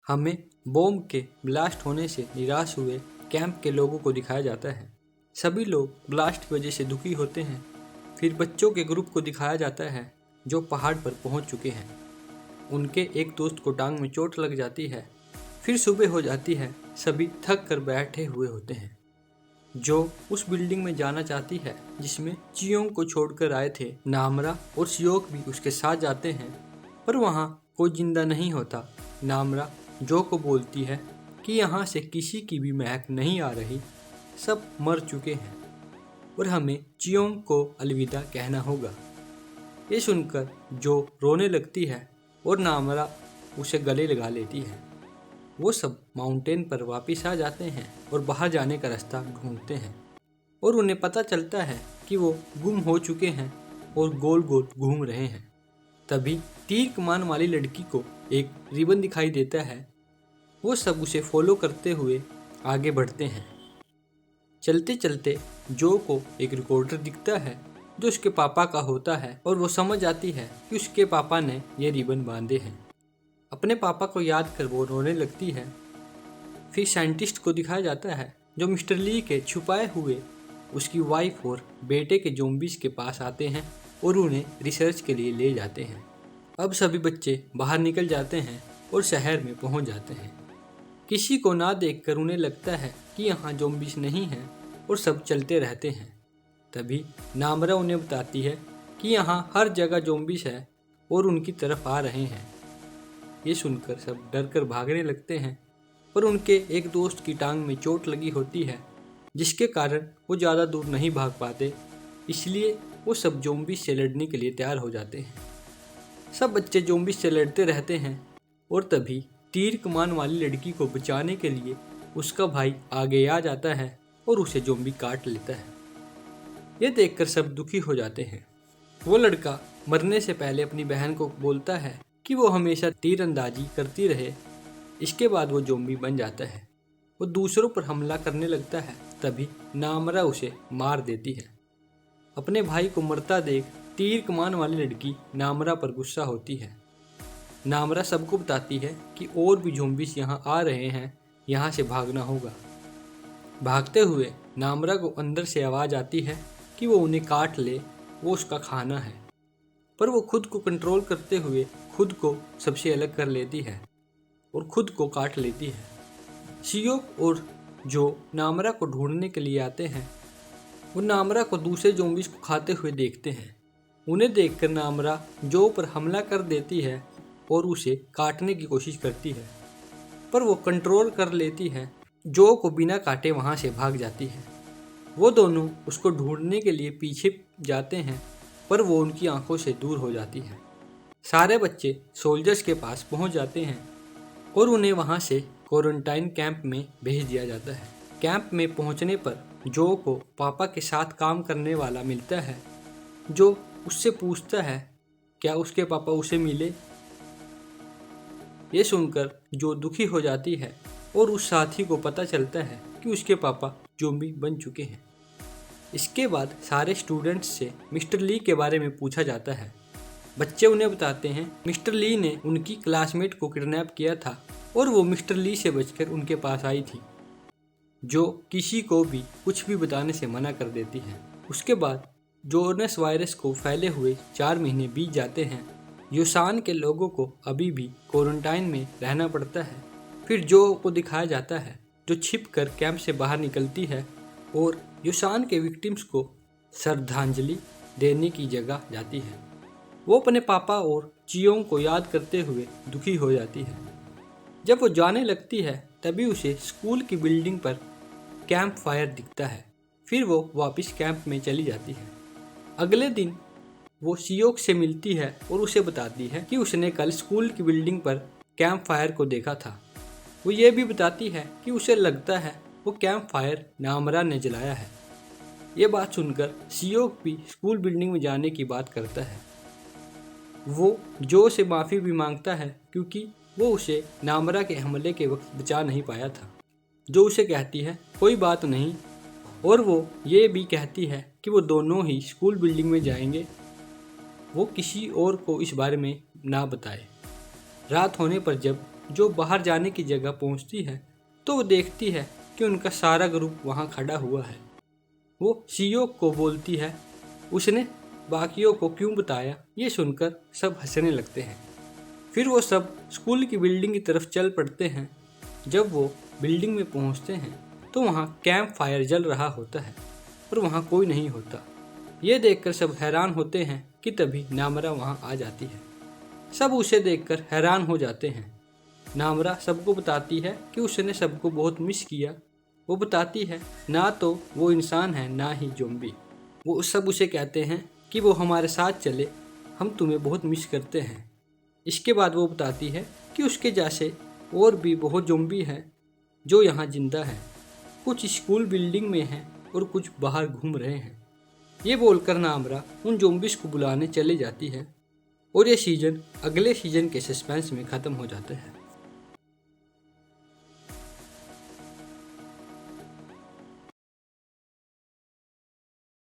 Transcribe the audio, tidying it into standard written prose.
हमें बॉम्ब के ब्लास्ट होने से निराश हुए कैंप के लोगों को दिखाया जाता है। सभी लोग ब्लास्ट की वजह से दुखी होते हैं। फिर बच्चों के ग्रुप को दिखाया जाता है जो पहाड़ पर पहुंच चुके हैं। उनके एक दोस्त को टांग में चोट लग जाती है। फिर सुबह हो जाती है, सभी थक कर बैठे हुए होते हैं। जो उस बिल्डिंग में जाना चाहती है जिसमें चियोंग को छोड़कर आए थे, नामरा और सियोक भी उसके साथ जाते हैं, पर वहाँ कोई जिंदा नहीं होता। नामरा जो को बोलती है कि यहाँ से किसी की भी महक नहीं आ रही, सब मर चुके हैं और हमें चियोंग को अलविदा कहना होगा। ये सुनकर जो रोने लगती है और नामरा उसे गले लगा लेती है। वो सब माउंटेन पर वापस आ जाते हैं और बाहर जाने का रास्ता ढूंढते हैं और उन्हें पता चलता है कि वो गुम हो चुके हैं और गोल गोल घूम रहे हैं। तभी तीर कमान वाली लड़की को एक रिबन दिखाई देता है। वो सब उसे फॉलो करते हुए आगे बढ़ते हैं। चलते चलते जो को एक रिकॉर्डर दिखता है जो उसके पापा का होता है और वो समझ आती है कि उसके पापा ने ये रिबन बांधे हैं। अपने पापा को याद कर वो रोने लगती है। फिर साइंटिस्ट को दिखाया जाता है जो मिस्टर ली के छुपाए हुए उसकी वाइफ और बेटे के ज़ॉम्बीज़ के पास आते हैं और उन्हें रिसर्च के लिए ले जाते हैं। अब सभी बच्चे बाहर निकल जाते हैं और शहर में पहुंच जाते हैं। किसी को ना देखकर उन्हें लगता है कि यहाँ ज़ॉम्बीज़ नहीं हैं और सब चलते रहते हैं। तभी नामरा उन्हें बताती है कि यहाँ हर जगह ज़ॉम्बीज़ है और उनकी तरफ आ रहे हैं। ये सुनकर सब डर कर भागने लगते हैं, पर उनके एक दोस्त की टांग में चोट लगी होती है जिसके कारण वो ज़्यादा दूर नहीं भाग पाते, इसलिए वो सब ज़ॉम्बीज़ से लड़ने के लिए तैयार हो जाते हैं। सब बच्चे ज़ॉम्बीज़ से लड़ते रहते हैं और तभी तीर कमान वाली लड़की को बचाने के लिए उसका भाई आगे आ जाता है और उसे ज़ॉम्बी काट लेता है। ये देखकर सब दुखी हो जाते हैं। वो लड़का मरने से पहले अपनी बहन को बोलता है कि वो हमेशा तीरंदाजी करती रहे। इसके बाद वो ज़ॉम्बी बन जाता है। वो दूसरों पर हमला करने लगता है, तभी नामरा उसे मार देती है। अपने भाई को मरता देख तीर कमान वाली लड़की नामरा पर गुस्सा होती है। नामरा सबको बताती है कि और भी ज़ॉम्बीज़ यहाँ आ रहे हैं, यहाँ से भागना होगा। भागते हुए नामरा को अंदर से आवाज़ आती है कि वो उन्हें काट ले, वो उसका खाना है, पर वो खुद को कंट्रोल करते हुए खुद को सबसे अलग कर लेती है और खुद को काट लेती है। सियोक और जो नामरा को ढूंढने के लिए आते हैं, वो नामरा को दूसरे ज़ॉम्बीज़ को खाते हुए देखते हैं। उन्हें देखकर नामरा जो पर हमला कर देती है और उसे काटने की कोशिश करती है, पर वो कंट्रोल कर लेती है। जो को बिना काटे वहाँ से भाग जाती है। वो दोनों उसको ढूंढने के लिए पीछे जाते हैं, पर वो उनकी आंखों से दूर हो जाती है। सारे बच्चे सोल्जर्स के पास पहुँच जाते हैं और उन्हें वहाँ से क्वारंटाइन कैंप में भेज दिया जाता है। कैंप में पहुँचने पर जो को पापा के साथ काम करने वाला मिलता है, जो उससे पूछता है क्या उसके पापा उसे मिले। ये सुनकर जो दुखी हो जाती है और उस साथी को पता चलता है कि उसके पापा ज़ॉम्बी बन चुके हैं। इसके बाद सारे स्टूडेंट्स से मिस्टर ली के बारे में पूछा जाता है। बच्चे उन्हें बताते हैं मिस्टर ली ने उनकी क्लासमेट को किडनैप किया था और वो मिस्टर ली से बचकर उनके पास आई थी, जो किसी को भी कुछ भी बताने से मना कर देती है। उसके बाद जोनस वायरस को फैले हुए 4 महीने बीत जाते हैं। यूसान के लोगों को अभी भी क्वारंटाइन में रहना पड़ता है। फिर जो को दिखाया जाता है जो छिप कर कैंप से बाहर निकलती है और यूसान के विक्टिम्स को श्रद्धांजलि देने की जगह जाती है। वो अपने पापा और चियोंग को याद करते हुए दुखी हो जाती है। जब वो जाने लगती है तभी उसे स्कूल की बिल्डिंग पर कैंप फायर दिखता है। फिर वो वापस कैंप में चली जाती है। अगले दिन वो सियोक से मिलती है और उसे बताती है कि उसने कल स्कूल की बिल्डिंग पर कैंप फायर को देखा था। वो ये भी बताती है कि उसे लगता है वो कैंप फायर नामरा ने जलाया है। ये बात सुनकर सियोक भी स्कूल बिल्डिंग में जाने की बात करता है। वो जो से माफ़ी भी मांगता है क्योंकि वो उसे नामरा के हमले के वक्त बचा नहीं पाया था। जो उसे कहती है कोई बात नहीं, और वो ये भी कहती है कि वो दोनों ही स्कूल बिल्डिंग में जाएंगे, वो किसी और को इस बारे में ना बताए। रात होने पर जब जो बाहर जाने की जगह पहुंचती है तो वो देखती है कि उनका सारा ग्रुप वहां खड़ा हुआ है। वो सीईओ को बोलती है, उसने बाकियों को क्यों बताया। ये सुनकर सब हंसने लगते हैं। फिर वो सब स्कूल की बिल्डिंग की तरफ चल पड़ते हैं। जब वो बिल्डिंग में पहुंचते हैं तो वहाँ कैंप फायर जल रहा होता है और वहाँ कोई नहीं होता। ये देखकर सब हैरान होते हैं कि तभी नामरा वहाँ आ जाती है। सब उसे देखकर हैरान हो जाते हैं। नामरा सबको बताती है कि उसने सबको बहुत मिस किया। वो बताती है ना तो वो इंसान है ना ही ज़ॉम्बी। वो सब उसे कहते हैं कि वो हमारे साथ चले, हम तुम्हें बहुत मिस करते हैं। इसके बाद वो बताती है कि उसके जैसे और भी बहुत ज़ॉम्बी हैं जो यहाँ जिंदा हैं। कुछ स्कूल बिल्डिंग में हैं और कुछ बाहर घूम रहे हैं। ये बोलकर नामरा उन ज़ॉम्बीज़ को बुलाने चले जाती है और ये सीज़न अगले सीज़न के सस्पेंस में ख़त्म हो जाता है।